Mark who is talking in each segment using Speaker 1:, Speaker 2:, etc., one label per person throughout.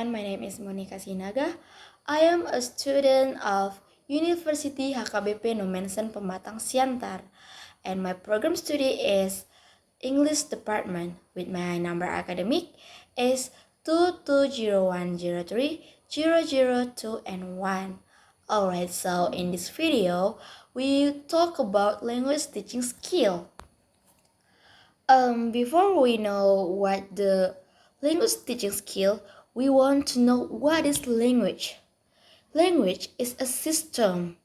Speaker 1: everyone, my name is Monika Sinaga. I am a student of University HKBP Nomensen Pematang Siantar, and my program study is English Department with my number academic is 220103002 and 1. Alright, so in this video, we talk about language teaching skill. Before we know what the language teaching skill, we want to know what is language. Language is a system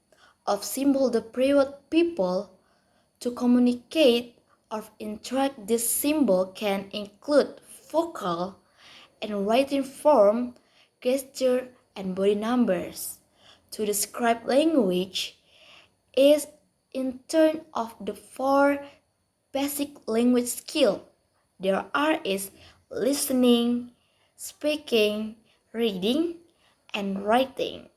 Speaker 1: of symbols that prevent people to communicate or interact. This symbol can include vocal and writing form, gesture, and body numbers. To describe language is in terms of the four basic language skill there are is listening, speaking, reading, and writing.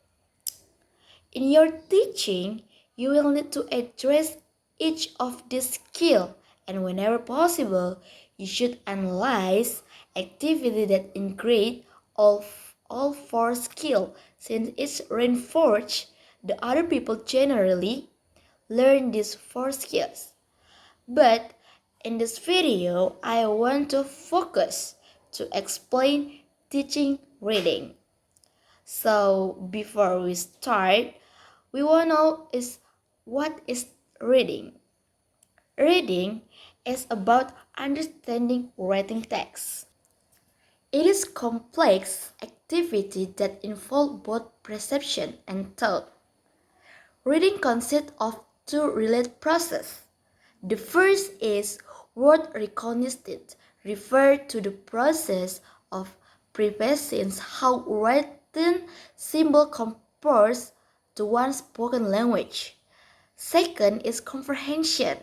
Speaker 1: In your teaching, you will need to address each of these skills, and whenever possible, you should analyze activity that integrate all four skills, since it reinforces the other people generally learn these four skills. But in this video, I want to focus to explain teaching reading. So before we start, we want to know is what is reading. Reading is about understanding writing text. It is complex activity that involve both perception and thought. Reading consists of two related processes. The first is word recognition, refer to the process of preparing how written symbol compares to one spoken language. Second is comprehension.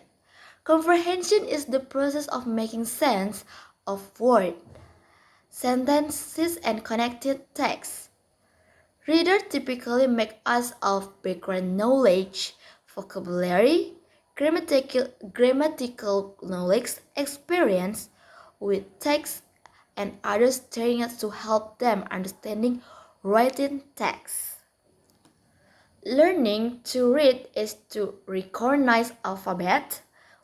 Speaker 1: Comprehension is the process of making sense of words, sentences, and connected text. Readers typically make use of background knowledge, vocabulary, grammatical knowledge, experience with text, and other things to help them understanding writing text. Learning to read is to recognize alphabet,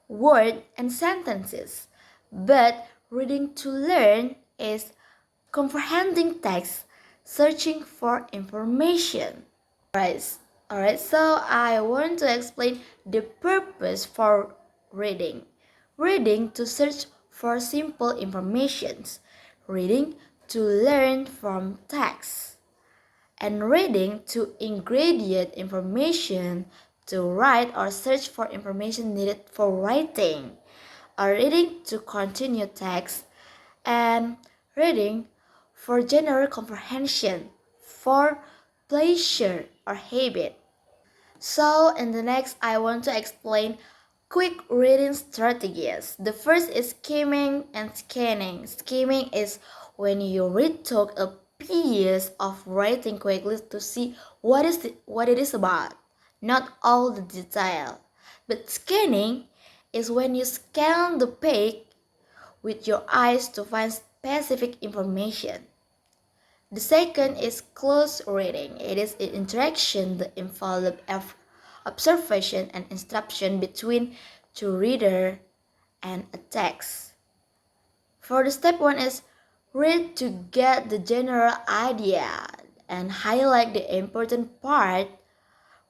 Speaker 1: word, and sentences, but reading to learn is comprehending text, searching for information. Alright, so I want to explain the purpose for reading. Reading to search for simple informations. Reading to learn from text. And reading to ingredient information to write or search for information needed for writing. Or reading to continue text. And reading for general comprehension, for pleasure or habit. So in the next, I want to explain quick reading strategies. The first is skimming and scanning. Skimming is when you read through a piece of writing quickly to see what it is about, not all the detail. But scanning is when you scan the page with your eyes to find specific information. The second is close reading. It is an interaction that involves observation and instruction between the reader and a text. For the step one is read to get the general idea and highlight the important part.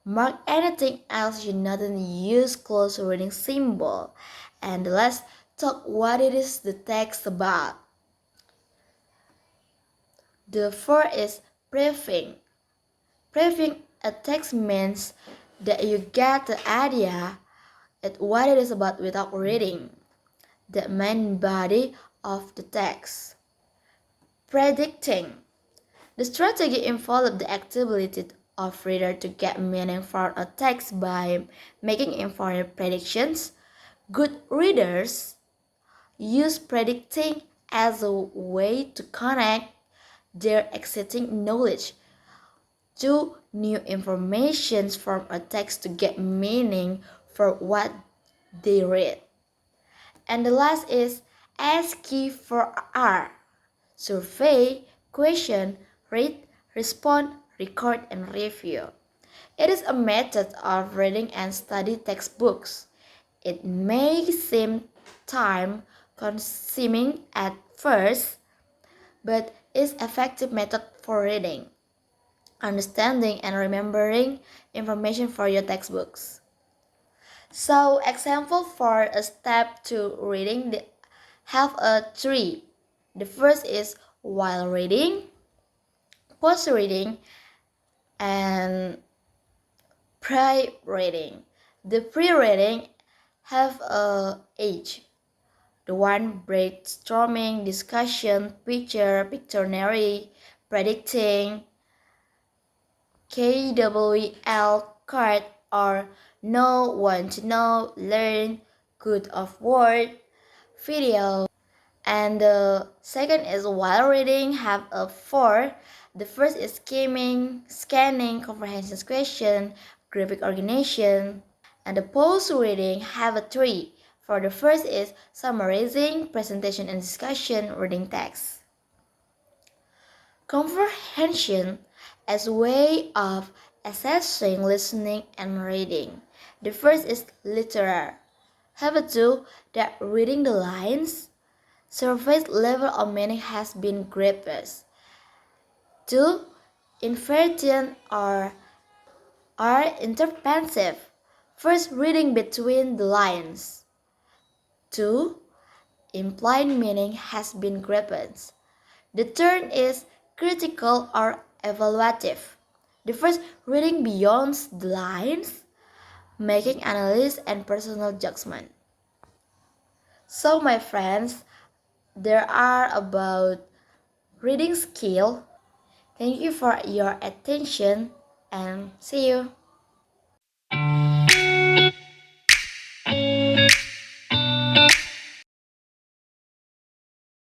Speaker 1: Mark anything else you notice, use close reading symbol. And let's talk what it is the text about. The fourth is previewing. Previewing a text means that you get the idea at what it is about without reading the main body of the text. Predicting. The strategy involves the ability of reader to get meaning from a text by making informed predictions. Good readers use predicting as a way to connect their existing knowledge to new information from a text to get meaning for what they read. And the last is S key for R. Survey, question, read, respond, record, and review. It is a method of reading and study textbooks. It may seem time consuming at first, but is effective method for reading, understanding, and remembering information for your textbooks. So, example for a step to reading have a three. The first is while reading, post reading, and pre-reading. The pre-reading have a age. The one brainstorming, discussion, Pictionary, predicting, KWL card or know, want to know, learn, good of word, video. And the second is while reading have a four. The first is skimming, scanning, comprehension question, graphic organization. And the post reading have a three. For the first is summarizing, presentation and discussion, reading text. Comprehension as a way of assessing listening and reading. The first is literal. Have a two that reading the lines. Surface level of meaning has been grasped. 2. Inferential or interpensive. First reading between the lines. 2. Implied meaning has been grasped. The third is critical or evaluative. The first reading beyond the lines, making analysis and personal judgment. So my friends, there are about reading skill. Thank you for your attention and see you.